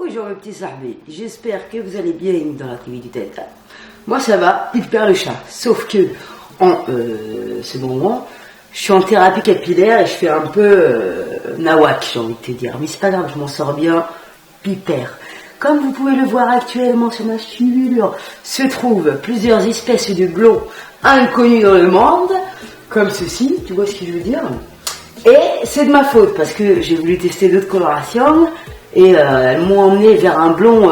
Bonjour mes petits sahbés, j'espère que vous allez bien dans la TV du tête. Moi ça va, il perd le chat. Sauf que en ce moment, je suis en thérapie capillaire et je fais un peu nawak, j'ai envie de te dire. Mais c'est pas grave, je m'en sors bien, pipère. Comme vous pouvez le voir actuellement sur ma figure, se trouvent plusieurs espèces de blonds inconnus dans le monde, comme ceci, tu vois ce que je veux dire. Et c'est de ma faute parce que j'ai voulu tester d'autres colorations et elles m'ont emmené vers un blond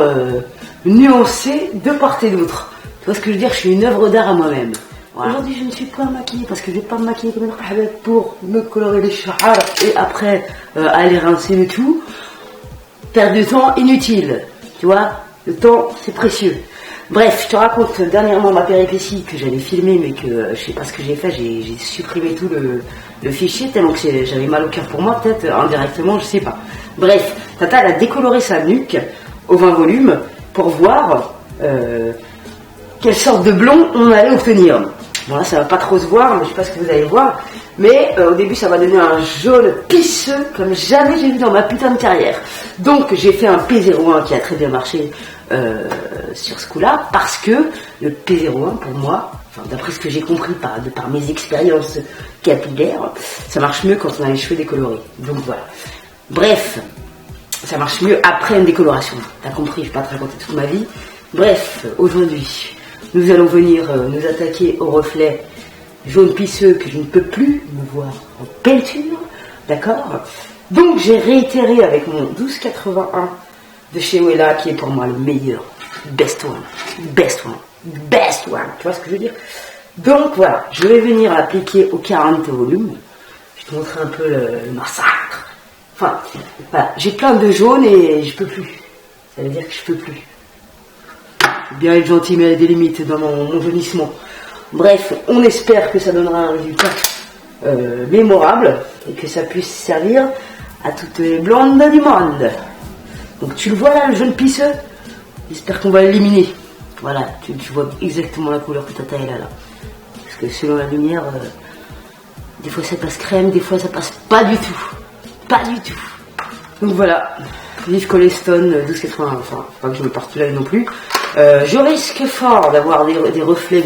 nuancé de part et d'autre. Tu vois ce que je veux dire, je suis une œuvre d'art à moi-même. Voilà. Aujourd'hui je ne suis pas maquillée parce que je ne vais pas me maquiller comme une rahbette pour me colorer les cheveux et après aller rincer et tout. Perdre de temps inutile, tu vois, le temps c'est précieux. Bref, je te raconte dernièrement ma péripétie que j'avais filmée mais que je sais pas ce que j'ai fait, j'ai supprimé tout le fichier tellement que j'avais mal au cœur pour moi, peut-être indirectement, je sais pas. Bref, Tata elle a décoloré sa nuque au 20 volumes pour voir quelle sorte de blond on allait obtenir. Bon là ça va pas trop se voir, mais je sais pas ce que vous allez voir. Mais au début ça va donner un jaune pisseux comme jamais j'ai vu dans ma putain de carrière. Donc j'ai fait un P01 qui a très bien marché sur ce coup-là, parce que le P01 pour moi, enfin, d'après ce que j'ai compris par mes expériences capillaires, ça marche mieux quand on a les cheveux décolorés. Donc voilà. Bref, ça marche mieux après une décoloration. T'as compris, je vais pas te raconter toute ma vie. Bref, aujourd'hui, nous allons venir nous attaquer au reflet jaune pisseux que je ne peux plus me voir en peinture, d'accord? Donc j'ai réitéré avec mon 1281 de chez Wella qui est pour moi le meilleur, best one, tu vois ce que je veux dire? Donc voilà, je vais venir appliquer au 40 volumes, je vais te montrer un peu le massacre. Enfin, voilà, j'ai plein de jaunes et je peux plus, ça veut dire que je peux plus. Bien être gentil mais il y a des limites dans mon jaunissement. Bref, on espère que ça donnera un résultat mémorable et que ça puisse servir à toutes les blondes du monde. Donc tu le vois là, le jaune pisseux, j'espère qu'on va l'éliminer. Voilà, tu vois exactement la couleur que Tata est là. Parce que selon la lumière, des fois ça passe crème, des fois ça passe pas du tout. Pas du tout. Donc voilà, vive Colestone 1280, enfin, pas que je me parte là non plus. Je risque fort d'avoir des reflets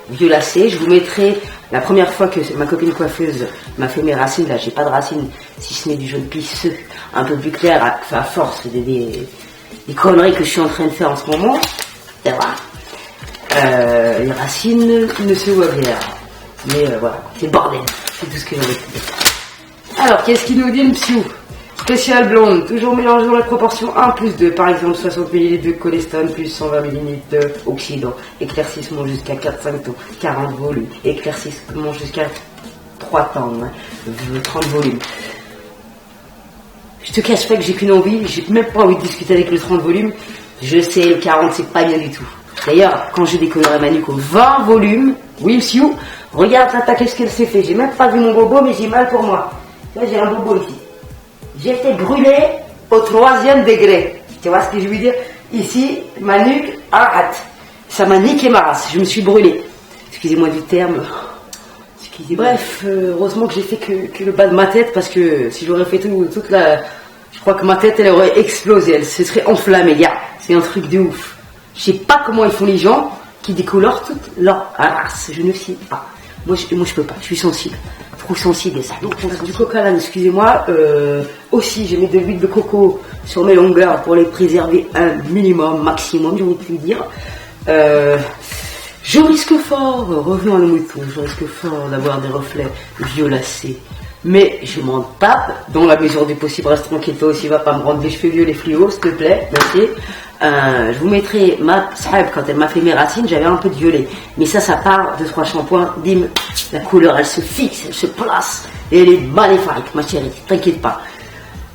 violacés. Je vous mettrai la première fois que ma copine coiffeuse m'a fait mes racines. Là, j'ai pas de racines, si ce n'est du jaune pisseux, un peu plus clair, à force des conneries que je suis en train de faire en ce moment. Et voilà. Les racines ne se voient guère. Mais voilà, c'est bordel. C'est tout ce que j'ai envie de dire. Alors, qu'est-ce qu'il nous dit le psyou? Spécial blonde, toujours mélangeant la proportion 1 plus 2, par exemple 60 ml de cholestone plus 120 ml d'oxydant, éclaircissement jusqu'à 4-5 tons, 40 volumes, éclaircissement jusqu'à 3 tons, 30 volumes. Je te cache pas que j'ai qu'une envie, j'ai même pas envie de discuter avec le 30 volumes, je sais, le 40 c'est pas bien du tout. D'ailleurs, quand j'ai décoloré ma nuque au 20 volumes, oui monsieur, regarde Tata, qu'est-ce qu'elle s'est fait, j'ai même pas vu mon bobo mais j'ai mal pour moi. Là j'ai un bobo ici. J'ai été brûlé au 3e degré. Tu vois ce que je veux dire? Ici, ma nuque, ça m'a niqué ma race. Je me suis brûlé. Excusez-moi du terme. Bref, heureusement que j'ai fait que le bas de ma tête, parce que si j'aurais fait toute la... Je crois que ma tête, elle aurait explosé. Elle se serait enflammée, gars. C'est un truc de ouf. Je sais pas comment ils font les gens qui décolorent toute leur race. Je ne sais pas. Moi, je peux pas. Je suis sensible. Trop sensible et ça. Donc, du coca là, excusez-moi. Aussi, j'ai mis de l'huile de coco sur mes longueurs pour les préserver un minimum, maximum, j'ai envie de dire. Je risque fort, revenons à nos moutons, je risque fort d'avoir des reflets violacés. Mais je m'en tape, dans la mesure du possible, reste tranquille, toi aussi, va pas me rendre les cheveux vieux, les fluos, s'il te plaît, merci. Je vous mettrai ma sahab, quand elle m'a fait mes racines, j'avais un peu de violet. Mais ça part, 2-3 shampoings, dim, la couleur, elle se fixe, elle se place, et elle est magnifique, ma chérie, t'inquiète pas.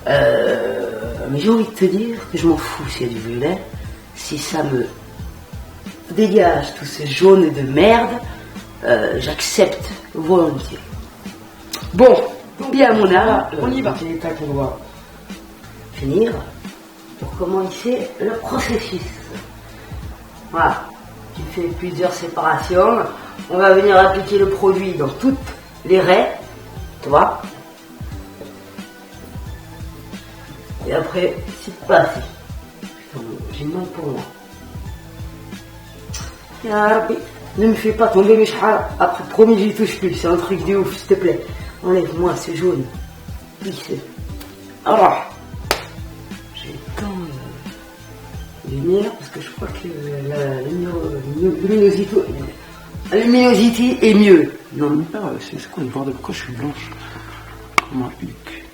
Mais j'ai envie de te dire que je m'en fous s'il y a du violet, si ça me dégage tout ce jaune de merde, j'accepte volontiers. Bon, bien mon art, on y va. L'état qu'on doit finir pour commencer le processus. Voilà, tu fais plusieurs séparations. On va venir appliquer le produit dans toutes les raies, tu vois. Et après, c'est parti. j'ai mal pour moi. Ya Rabbi, ne me fais pas tomber mes chahas. Après, promis, j'y touche plus. C'est un truc de ouf, s'il te plaît. Enlève-moi, c'est jaune. Oui, c'est. Alors, j'ai le temps de lumière parce que je crois que la luminosité est mieux. Non, mais pas, c'est quoi le bordel? Pourquoi je suis blanche comme un huc?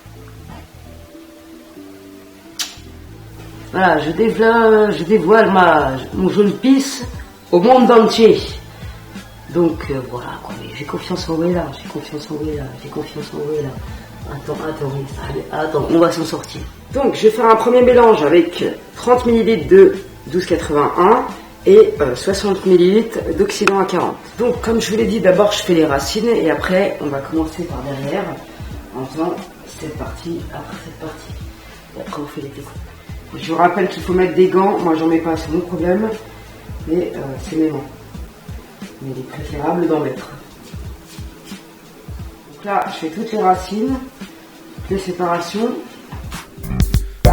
Voilà, je dévoile mon jaune pisse au monde entier. Donc voilà, quoi, mais j'ai confiance en Wella, j'ai confiance en Wella. Attends, on va s'en sortir. Donc je vais faire un premier mélange avec 30 ml de 1281 et 60 ml d'oxydant à 40. Donc comme je vous l'ai dit, d'abord je fais les racines et après on va commencer par derrière en faisant cette partie après cette partie. Et après on fait les découpes. Je vous rappelle qu'il faut mettre des gants, moi j'en mets pas, c'est mon problème, mais c'est mes mains. Mais il est préférable d'en mettre. Donc là, je fais toutes les racines, les séparations. I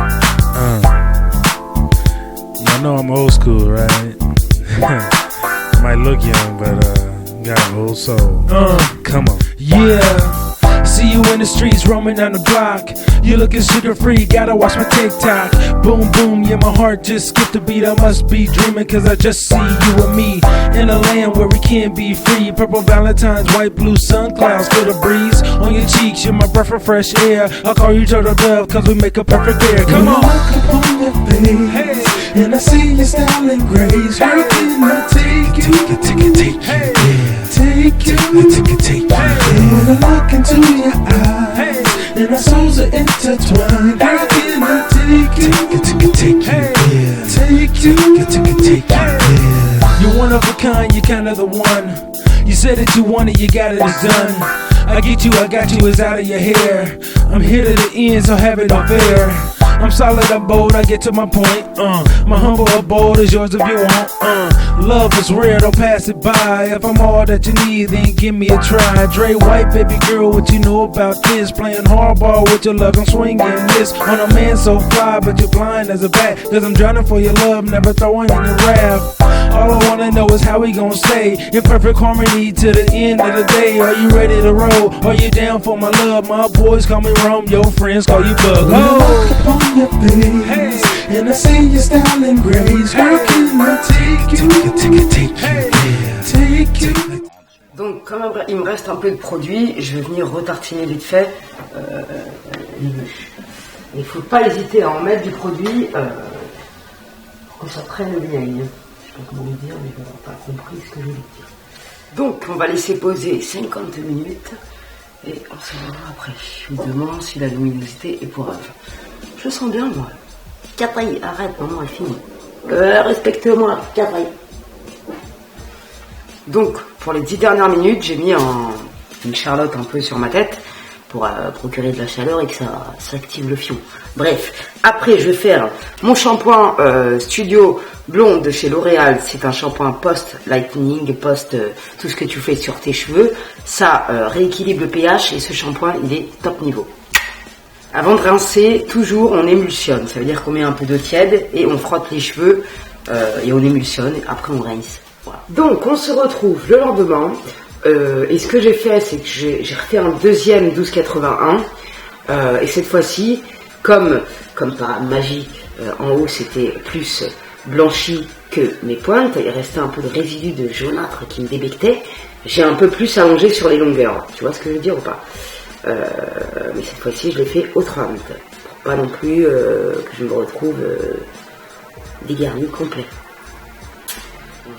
know I'm old school, right? Might look young, but got an old soul. Come on. Yeah. See you in the streets, roaming down the block. You looking sugar free, gotta watch my TikTok. Boom, boom, yeah, my heart just skipped a beat. I must be dreaming, cause I just see you and me in a land where we can't be free. Purple Valentine's, white, blue sun clouds, feel the breeze on your cheeks. You're my breath of fresh air. I'll call you Turtle Dove, cause we make a perfect pair. Come on. I look upon your face, and I see your style and grace. How can I take you? Take you. And I look into your eyes, and our souls are intertwined. How can I take you? You're one of a kind, you're kind of the one. You said that you want it, you got it, it's done. I get you, I got you, it's out of your hair. I'm here to the end, so have it no fear. I'm solid, I'm bold, I get to my point. My humble abode is yours if you want. Love is rare, don't pass it by. If I'm all that you need, then give me a try. Dre White, baby girl, what you know about this? Playing hardball with your love, I'm swinging this. On a man so fly, but you're blind as a bat. Cause I'm drowning for your love, never throwing in the rap. All I wanna know is how we gon' stay in perfect harmony to the end of the day. Are you ready to roll? Are you down for my love? My boys call me Rome, your friends call you Bug. When I look upon your face, and I see your style and grace. How can I take you? Take you. Donc comme il me reste un peu de produit, je vais venir retartiner vite fait les bûches. Il ne faut pas hésiter à en mettre du produit pour que ça prenne bien. Je ne sais pas comment le dire, mais vous n'avez pas compris ce que je voulais dire. Donc on va laisser poser 50 minutes et on se verra après. Je me demande si la luminosité est pour elle. Je sens bien moi. Catherine, arrête, maman, elle finit. Respecte-moi, Catherine. Donc, pour les 10 dernières minutes, j'ai mis une charlotte un peu sur ma tête pour procurer de la chaleur et que ça s'active le fion. Bref, après je vais faire mon shampoing Studio Blonde de chez L'Oréal. C'est un shampoing post-lightening, tout ce que tu fais sur tes cheveux. Ça rééquilibre le pH et ce shampoing, il est top niveau. Avant de rincer, toujours on émulsionne. Ça veut dire qu'on met un peu d'eau tiède et on frotte les cheveux et on émulsionne. Et après on rince. Voilà. Donc on se retrouve le lendemain. Et ce que j'ai fait, c'est que j'ai refait un deuxième 1281. Et cette fois-ci, comme par magie, en haut c'était plus blanchi que mes pointes. Il restait un peu de résidu de jaunâtre qui me débectait. J'ai un peu plus allongé sur les longueurs. Tu vois ce que je veux dire ou pas? Mais cette fois-ci je l'ai fait autrement pour pas non plus que je me retrouve dégarni complet.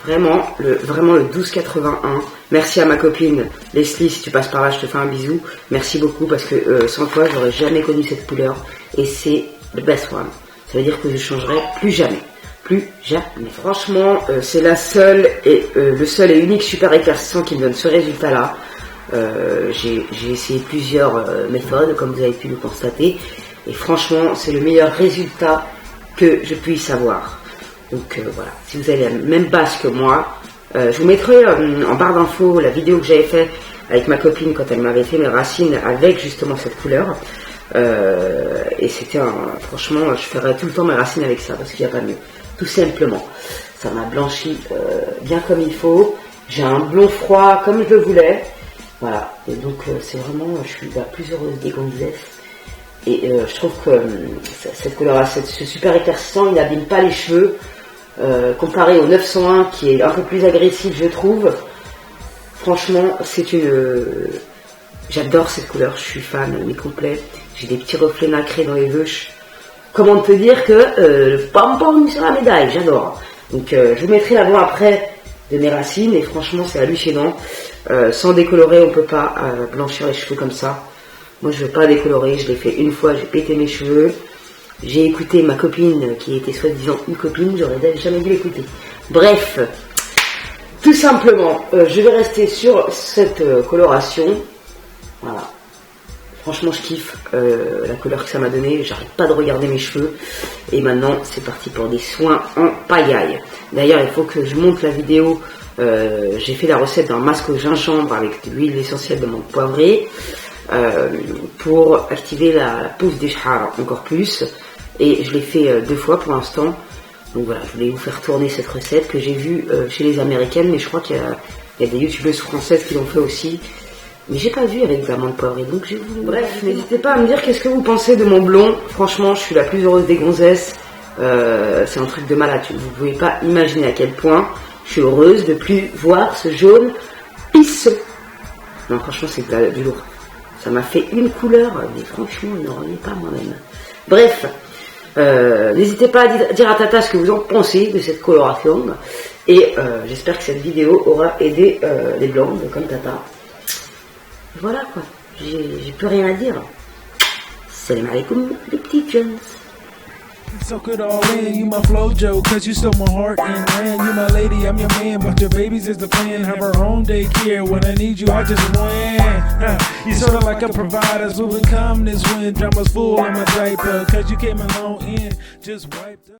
Vraiment le 1281. Merci à ma copine Leslie, si tu passes par là je te fais un bisou. Merci beaucoup parce que sans toi j'aurais jamais connu cette couleur et c'est le best one. Ça veut dire que je changerai plus jamais. Franchement c'est la seule et le seul et unique super éclaircissant qui me donne ce résultat là. J'ai essayé plusieurs méthodes comme vous avez pu le constater et franchement c'est le meilleur résultat que je puisse avoir. Donc voilà, si vous avez la même base que moi, je vous mettrai en barre d'infos la vidéo que j'avais fait avec ma copine quand elle m'avait fait mes racines avec justement cette couleur. Et c'était franchement, je ferai tout le temps mes racines avec ça parce qu'il n'y a pas mieux. tout simplement. Ça m'a blanchi bien comme il faut. J'ai un blond froid comme je le voulais. Voilà, et donc c'est vraiment, je suis la plus heureuse des gonzesses. Et je trouve que cette couleur, ce super éclaircissant, il n'abîme pas les cheveux. Comparé au 901 qui est un peu plus agressif, je trouve. Franchement, j'adore cette couleur, je suis fan, mais complet. J'ai des petits reflets nacrés dans les veuches. Comment te dire que le pam-pam sur la médaille, j'adore. Donc je vous mettrai l'avant-après de mes racines et franchement c'est hallucinant. Sans décolorer, on peut pas blanchir les cheveux comme ça. Moi je veux pas décolorer, je l'ai fait une fois, j'ai pété mes cheveux. J'ai écouté ma copine qui était soi-disant une copine, j'aurais jamais dû l'écouter. Bref, tout simplement, je vais rester sur cette coloration. Voilà. Franchement, je kiffe la couleur que ça m'a donné. J'arrête pas de regarder mes cheveux. Et maintenant, c'est parti pour des soins en pagaille. D'ailleurs, il faut que je monte la vidéo. J'ai fait la recette d'un masque au gingembre avec de l'huile essentielle de menthe poivrée pour activer la pousse des chars encore plus. Et je l'ai fait 2 fois pour l'instant. Donc voilà, je voulais vous faire tourner cette recette que j'ai vue chez les Américaines. Mais je crois qu'il y a des youtubeuses françaises qui l'ont fait aussi. Mais j'ai pas vu avec de la menthe poivrée, donc j'ai voulu. Bref, n'hésitez pas à me dire qu'est-ce que vous pensez de mon blond. Franchement, je suis la plus heureuse des gonzesses. C'est un truc de malade. Vous pouvez pas imaginer à quel point je suis heureuse de plus voir ce jaune pisseux. Non, franchement, c'est du lourd. Ça m'a fait une couleur, mais franchement, je n'en reviens pas moi-même. Bref, n'hésitez pas à dire à Tata ce que vous en pensez de cette coloration. Et j'espère que cette vidéo aura aidé les blondes comme Tata. Voilà quoi, j'ai plus rien à dire. Salam alaikum les petits jeunes. Soak it all in, you my flojo, cause you stole my heart and ran. You my lady, I'm your man, but your babies is the plan. Have our own daycare, when I need you, I just win. You sorta like a provider, moving calmness when drama's full in my diaper. Cause you came along in, just wiped up.